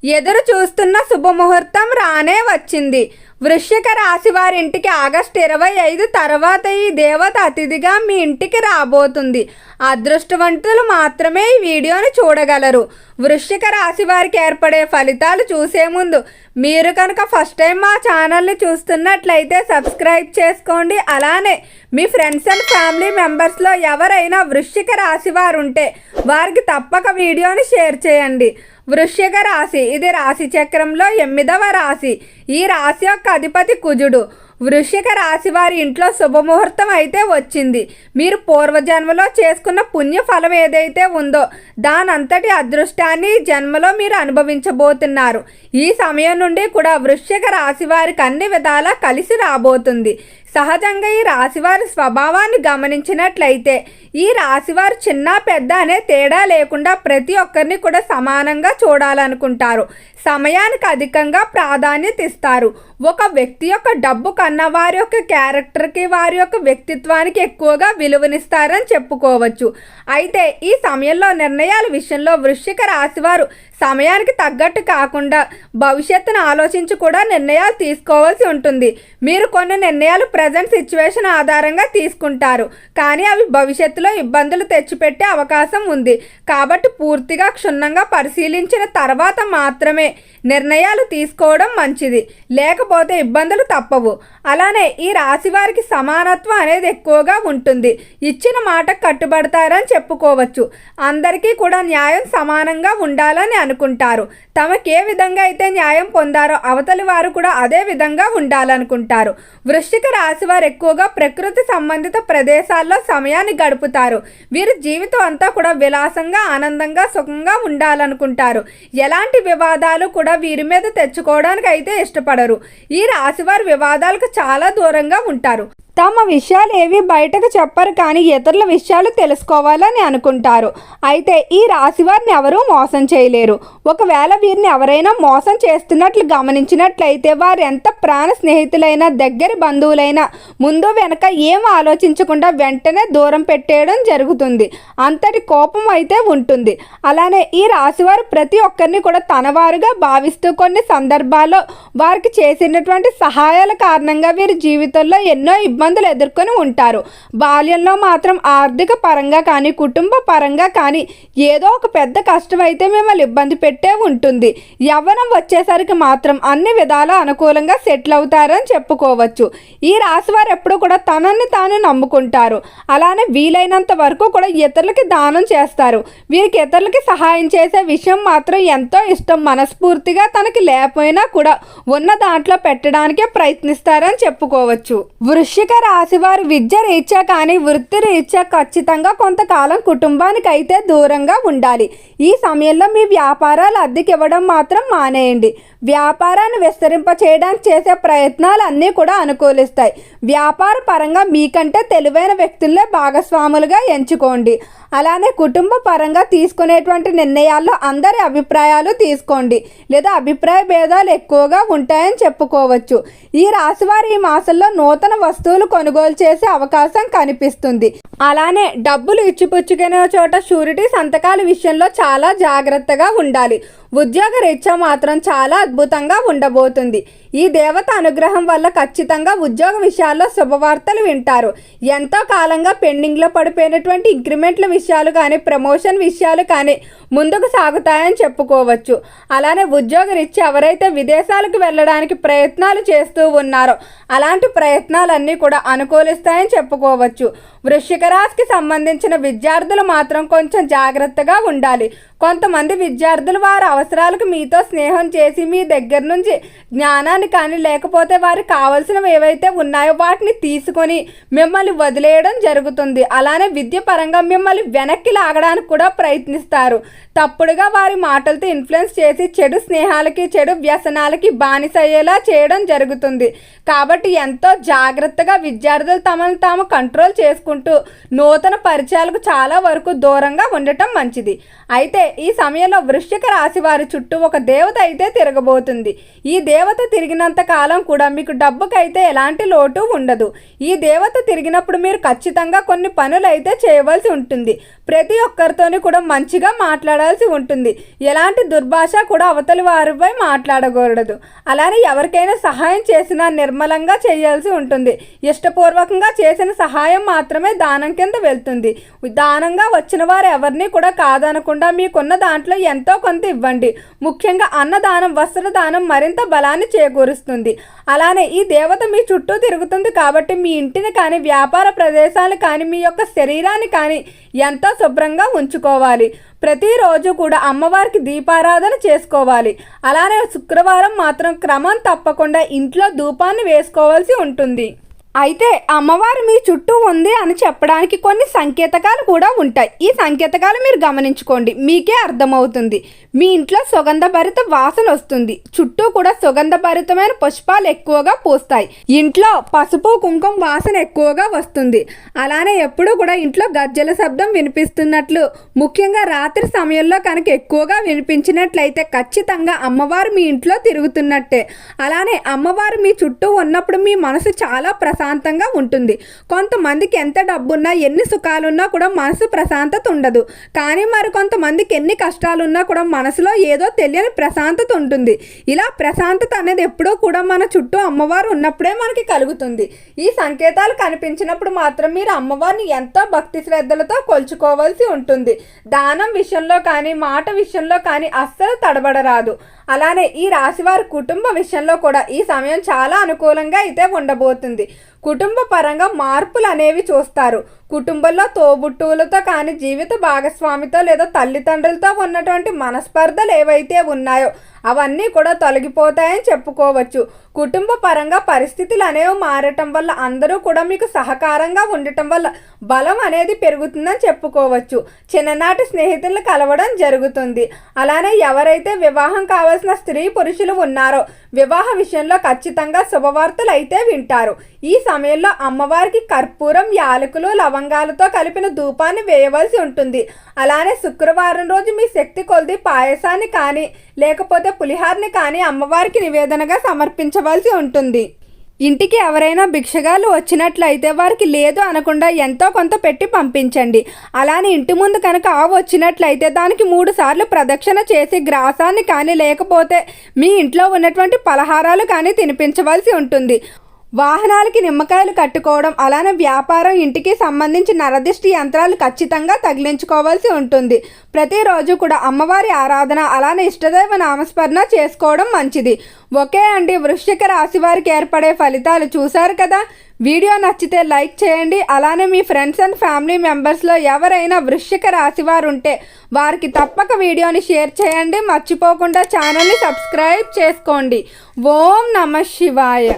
ఎదురు చూస్తున్న శుభముహూర్తం రానే వచ్చింది. వృశ్చిక రాశి వారి ఇంటికి ఆగస్టు 25 తర్వాత ఈ దేవత అతిథిగా మీ ఇంటికి రాబోతుంది. అదృష్టవంతులు మాత్రమే ఈ వీడియోని చూడగలరు. వృశ్చిక రాశి వారికి ఏర్పడే ఫలితాలు చూసే ముందు మీరు కనుక ఫస్ట్ టైం మా ఛానల్ని చూస్తున్నట్లయితే సబ్స్క్రైబ్ చేసుకోండి. అలానే మీ ఫ్రెండ్స్ అండ్ ఫ్యామిలీ మెంబర్స్లో ఎవరైనా వృశ్చిక రాశి వారు ఉంటే వారికి తప్పక వీడియోని షేర్ చేయండి. వృశ్చిక రాశి ఇది రాశి చక్రంలో 8వ రాశి. ఈ రాశి యొక్క అధిపతి కుజుడు. వృశ్చిక రాశి వారి ఇంట్లో శుభముహూర్తం అయితే వచ్చింది. మీరు పూర్వజన్మలో చేసుకున్న పుణ్యఫలం ఏదైతే ఉందో దానంతటి అదృష్టాన్ని ఈ జన్మలో మీరు అనుభవించబోతున్నారు. ఈ సమయం నుండి కూడా వృశ్చిక రాశి వారికి అన్ని విధాలా కలిసి రాబోతుంది. సహజంగా ఈ రాశివారి స్వభావాన్ని గమనించినట్లయితే ఈ రాశివారు చిన్న పెద్ద అనే తేడా లేకుండా ప్రతి ఒక్కరిని కూడా సమానంగా చూడాలనుకుంటారు. సమయానికి అధికంగా ప్రాధాన్యత ఇస్తారు. ఒక వ్యక్తి యొక్క డబ్బు కన్నా వారి యొక్క క్యారెక్టర్కి వారి యొక్క వ్యక్తిత్వానికి ఎక్కువగా విలువనిస్తారని చెప్పుకోవచ్చు. అయితే ఈ సమయంలో నిర్ణయాల విషయంలో వృశ్చిక రాశివారు సమయానికి తగ్గట్టు కాకుండా భవిష్యత్తును ఆలోచించి కూడా నిర్ణయాలు తీసుకోవాల్సి ఉంటుంది. మీరు కొన్ని నిర్ణయాలు ప్రజెంట్ సిచ్యువేషన్ ఆధారంగా తీసుకుంటారు, కానీ అవి భవిష్యత్తులో ఇబ్బందులు తెచ్చిపెట్టే అవకాశం ఉంది. కాబట్టి పూర్తిగా క్షుణ్ణంగా పరిశీలించిన తర్వాత మాత్రమే నిర్ణయాలు తీసుకోవడం మంచిది, లేకపోతే ఇబ్బందులు తప్పవు. అలానే ఈ రాశి వారికి సమానత్వం అనేది ఎక్కువగా ఉంటుంది. ఇచ్చిన మాటకు కట్టుబడతారని చెప్పుకోవచ్చు. అందరికీ కూడా న్యాయం సమానంగా ఉండాలని అనుకుంటారు. తమకు ఏ విధంగా అయితే న్యాయం పొందారో అవతలి వారు కూడా అదే విధంగా ఉండాలనుకుంటారు. వృశ్చిక రాశి వారు ఎక్కువగా ప్రకృతి సంబంధిత ప్రదేశాల్లో సమయాన్ని గడుపుతారు. వీరి జీవితం అంతా కూడా విలాసంగా ఆనందంగా సుఖంగా ఉండాలనుకుంటారు. ఎలాంటి వివాదాలు కూడా వీరి మీద తెచ్చుకోవడానికి అయితే ఇష్టపడరు. ఈ రాశివారు వివాదాలకు చాలా దూరంగా ఉంటారు. తమ విషయాలు ఏవి బయటకు చెప్పరు, కానీ ఇతరుల విషయాలు తెలుసుకోవాలని అనుకుంటారు. అయితే ఈ రాశి వారిని ఎవరూ మోసం చేయలేరు. ఒకవేళ వీరిని ఎవరైనా మోసం చేస్తున్నట్లు గమనించినట్లయితే వారు ఎంత ప్రాణ స్నేహితులైనా దగ్గర బంధువులైనా ముందు వెనక ఏం ఆలోచించకుండా వెంటనే దూరం పెట్టేయడం జరుగుతుంది. అంతటి కోపం అయితే ఉంటుంది. అలానే ఈ రాశివారు ప్రతి ఒక్కరిని కూడా తనవారుగా భావిస్తూ కొన్ని సందర్భాల్లో వారికి చేసినటువంటి సహాయాల కారణంగా వీరి జీవితంలో ఎన్నో ఇబ్బందులు ఎదుర్కొని ఉంటారు. బాల్యంలో మాత్రం ఆర్థిక పరంగా కానీ కుటుంబ పరంగా కానీ ఏదో ఒక పెద్ద కష్టం అయితే మిమ్మల్ని ఇబ్బంది పెట్టే ఉంటుంది. యవ్వనం వచ్చేసరికి మాత్రం అన్ని విధాలా అనుకూలంగా సెటిల్ అవుతారని చెప్పుకోవచ్చు. ఈ రాశి వారు ఎప్పుడు కూడా తనని తాను నమ్ముకుంటారు. అలానే వీలైనంత వరకు కూడా ఇతరులకి దానం చేస్తారు. వీరికి ఇతరులకి సహాయం చేసే విషయం మాత్రం ఎంతో ఇష్టం. మనస్ఫూర్తిగా తనకి లేకపోయినా కూడా ఉన్న దాంట్లో పెట్టడానికే ప్రయత్నిస్తారని చెప్పుకోవచ్చు. వృశ్చిక రాశి వారు విద్య రీత్యా కానీ వృత్తి రీత్యా ఖచ్చితంగా కొంతకాలం కుటుంబానికి అయితే దూరంగా ఉండాలి. ఈ సమయంలో మీ వ్యాపారాలు అద్దెకి ఇవ్వడం మాత్రం మానేయండి. వ్యాపారాన్ని విస్తరింప చేయడానికి చేసే ప్రయత్నాలు అన్నీ కూడా అనుకూలిస్తాయి. వ్యాపార పరంగా మీకంటే తెలివైన వ్యక్తులే భాగస్వాములుగా ఎంచుకోండి. అలానే కుటుంబ పరంగా తీసుకునేటువంటి నిర్ణయాల్లో అందరి అభిప్రాయాలు తీసుకోండి, లేదా అభిప్రాయ భేదాలు ఎక్కువగా ఉంటాయని చెప్పుకోవచ్చు. ఈ రాశివారు ఈ మాసంలో నూతన వస్తువులు కొనుగోలు చేసే అవకాశం కనిపిస్తుంది. అలానే డబ్బులు ఇచ్చిపుచ్చుకునే చోట షూరిటీ సంతకాల విషయంలో చాలా జాగ్రత్తగా ఉండాలి. ఉద్యోగ రీత్యా మాత్రం చాలా అద్భుతంగా ఉండబోతుంది. ఈ దేవత అనుగ్రహం వల్ల ఖచ్చితంగా ఉద్యోగ విషయాల్లో శుభవార్తలు వింటారు. ఎంతో కాలంగా పెండింగ్లో పడిపోయినటువంటి ఇంక్రిమెంట్ల విషయాలు కానీ ప్రమోషన్ విషయాలు కానీ ముందుకు సాగుతాయని చెప్పుకోవచ్చు. అలానే ఉద్యోగ రీత్యా ఎవరైతే విదేశాలకు వెళ్ళడానికి ప్రయత్నాలు చేస్తూ ఉన్నారో అలాంటి ప్రయత్నాలన్నీ కూడా అనుకూలిస్తాయని చెప్పుకోవచ్చు. వృశ్చిక రాశికి సంబంధించిన విద్యార్థులు మాత్రం కొంచెం జాగ్రత్తగా ఉండాలి. కొంతమంది విద్యార్థులు వారి అవసరాలకు మీతో స్నేహం చేసి మీ దగ్గర నుంచి జ్ఞానాన్ని కానీ లేకపోతే వారికి కావాల్సినవి ఏవైతే ఉన్నాయో వాటిని తీసుకొని మిమ్మల్ని వదిలేయడం జరుగుతుంది. అలానే విద్య పరంగా మిమ్మల్ని వెనక్కి లాగడానికి కూడా ప్రయత్నిస్తారు. తప్పుడుగా వారి మాటలతో ఇన్ఫ్లుయెన్స్ చేసి చెడు స్నేహాలకి చెడు వ్యసనాలకి బానిసయ్యేలా చేయడం జరుగుతుంది. కాబట్టి ఎంతో జాగ్రత్తగా విద్యార్థులు తమను తాము కంట్రోల్ చేసుకుంటూ నూతన పరిచయాలకు చాలా వరకు దూరంగా ఉండటం మంచిది. అయితే ఈ సమయంలో వృశ్చిక రాశి వారి చుట్టూ ఒక దేవత అయితే తిరగబోతుంది. ఈ దేవత తిరిగినంత కాలం కూడా మీకు డబ్బుకైతే ఎలాంటి లోటు ఉండదు. ఈ దేవత తిరిగినప్పుడు మీరు ఖచ్చితంగా కొన్ని పనులు అయితే చేయవలసి ఉంటుంది. ప్రతి ఒక్కరితోని కూడా మంచిగా మాట్లాడాల్సి ఉంటుంది. ఎలాంటి దుర్భాష కూడా అవతలి వారిపై మాట్లాడకూడదు. అలానే ఎవరికైనా సహాయం చేసినా నిర్మలంగా చేయాల్సి ఉంటుంది. ఇష్టపూర్వకంగా చేసిన సహాయం మాత్రమే దానం కింద వెళ్తుంది. దానంగా వచ్చిన వారు ఎవరిని కూడా కాదనకుండా మీకున్న దాంట్లో ఎంతో కొంత ఇవ్వండి. ముఖ్యంగా అన్నదానం, వస్త్రదానం మరింత బలాన్ని చేకూరుస్తుంది. అలానే ఈ దేవత మీ చుట్టూ తిరుగుతుంది కాబట్టి మీ ఇంటిని కానీ, వ్యాపార ప్రదేశాలు కానీ, మీ యొక్క శరీరాన్ని కానీ ఎంతో శుభ్రంగా ఉంచుకోవాలి. ప్రతిరోజు కూడా అమ్మవారికి దీపారాధన చేసుకోవాలి. అలానే శుక్రవారం మాత్రం క్రమం తప్పకుండా ఇంట్లో ధూపాన్ని వేసుకోవాల్సి ఉంటుంది. అయితే అమ్మవారు మీ చుట్టూ ఉంది అని చెప్పడానికి కొన్ని సంకేతకాలు కూడా ఉంటాయి. ఈ సంకేతకాలు మీరు గమనించుకోండి, మీకే అర్థమవుతుంది. మీ ఇంట్లో సుగంధభరిత వాసన వస్తుంది. చుట్టూ కూడా సుగంధభరితమైన పుష్పాలు ఎక్కువగా పూస్తాయి. ఇంట్లో పసుపు కుంకుమ వాసన ఎక్కువగా వస్తుంది. అలానే ఎప్పుడూ కూడా ఇంట్లో గజ్జల శబ్దం వినిపిస్తున్నట్లు, ముఖ్యంగా రాత్రి సమయంలో కనుక ఎక్కువగా వినిపించినట్లయితే ఖచ్చితంగా అమ్మవారు మీ ఇంట్లో తిరుగుతున్నట్టే. అలానే అమ్మవారు మీ చుట్టూ ఉన్నప్పుడు మీ మనసు చాలా ప్రశాంతంగా ఉంటుంది. కొంతమందికి ఎంత డబ్బున్నా, ఎన్ని సుఖాలున్నా కూడా మనసు ప్రశాంతత ఉండదు. కానీ మరి కొంతమందికి ఎన్ని కష్టాలున్నా కూడా మనసులో ఏదో తెలియని ప్రశాంతత ఉంటుంది. ఇలా ప్రశాంతత అనేది ఎప్పుడూ కూడా మన చుట్టూ అమ్మవారు ఉన్నప్పుడే మనకి కలుగుతుంది. ఈ సంకేతాలు కనిపించినప్పుడు మాత్రం మీరు అమ్మవారిని ఎంతో భక్తి శ్రద్ధలతో కొలుచుకోవాల్సి ఉంటుంది. దానం విషయంలో కానీ, మాట విషయంలో కానీ అస్సలు తడబడరాదు. అలానే ఈ రాశివారి కుటుంబ విషయంలో కూడా ఈ సమయం చాలా అనుకూలంగా అయితే ఉండబోతుంది. కుటుంబ పరంగా మార్పులు అనేవి చూస్తారు. కుటుంబంలో తోబుట్టువులతో కానీ, జీవిత భాగస్వామితో లేదా తల్లిదండ్రులతో ఉన్నటువంటి మనస్పర్ధలు ఏవైతే ఉన్నాయో అవన్నీ కూడా తొలగిపోతాయని చెప్పుకోవచ్చు. కుటుంబ పరంగా పరిస్థితులు అనేవి మారటం వల్ల అందరూ కూడా మీకు సహకారంగా ఉండటం వల్ల బలం అనేది పెరుగుతుందని చెప్పుకోవచ్చు. చిన్ననాటి స్నేహితులను కలవడం జరుగుతుంది. అలానే ఎవరైతే వివాహం కావాల్సిన స్త్రీ పురుషులు ఉన్నారో వివాహ విషయంలో ఖచ్చితంగా శుభవార్తలు అయితే వింటారు. ఈ సమయంలో అమ్మవారికి కర్పూరం, యాలకులు, లవంగాలతో కలిపిన ధూపాన్ని వేయవలసి ఉంటుంది. అలానే శుక్రవారం రోజు మీ శక్తి కొలది పాయసాన్ని కానీ, లేకపోతే పులిహార్ని కానీ అమ్మవారికి నివేదనగా సమర్పించవలసి ఉంటుంది. ఇంటికి ఎవరైనా భిక్షగాలు వచ్చినట్లయితే వారికి లేదు అనకుండా ఎంతో కొంత పెట్టి పంపించండి. అలానే ఇంటి ముందు కనుక ఆవు వచ్చినట్లయితే దానికి 3 సార్లు ప్రదక్షిణ చేసి గ్రాసాన్ని కానీ, లేకపోతే మీ ఇంట్లో ఉన్నటువంటి పలహారాలు కానీ తినిపించవలసి ఉంటుంది. వాహనాలకి నిమ్మకాయలు కట్టుకోవడం, అలానే వ్యాపారం, ఇంటికి సంబంధించి నరదిష్టి యంత్రాలు ఖచ్చితంగా తగిలించుకోవాల్సి ఉంటుంది. ప్రతిరోజు కూడా అమ్మవారి ఆరాధన, అలానే ఇష్టదైవ నామస్మరణ చేసుకోవడం మంచిది. ఓకే అండి, వృశ్చిక రాశి వారికి ఏర్పడే ఫలితాలు చూశారు కదా. వీడియో నచ్చితే లైక్ చేయండి. అలానే మీ ఫ్రెండ్స్ అండ్ ఫ్యామిలీ మెంబర్స్లో ఎవరైనా వృశ్చిక రాశి వారు ఉంటే వారికి తప్పక వీడియోని షేర్ చేయండి. మర్చిపోకుండా ఛానల్ని సబ్స్క్రైబ్ చేసుకోండి. ఓం నమః శివాయ.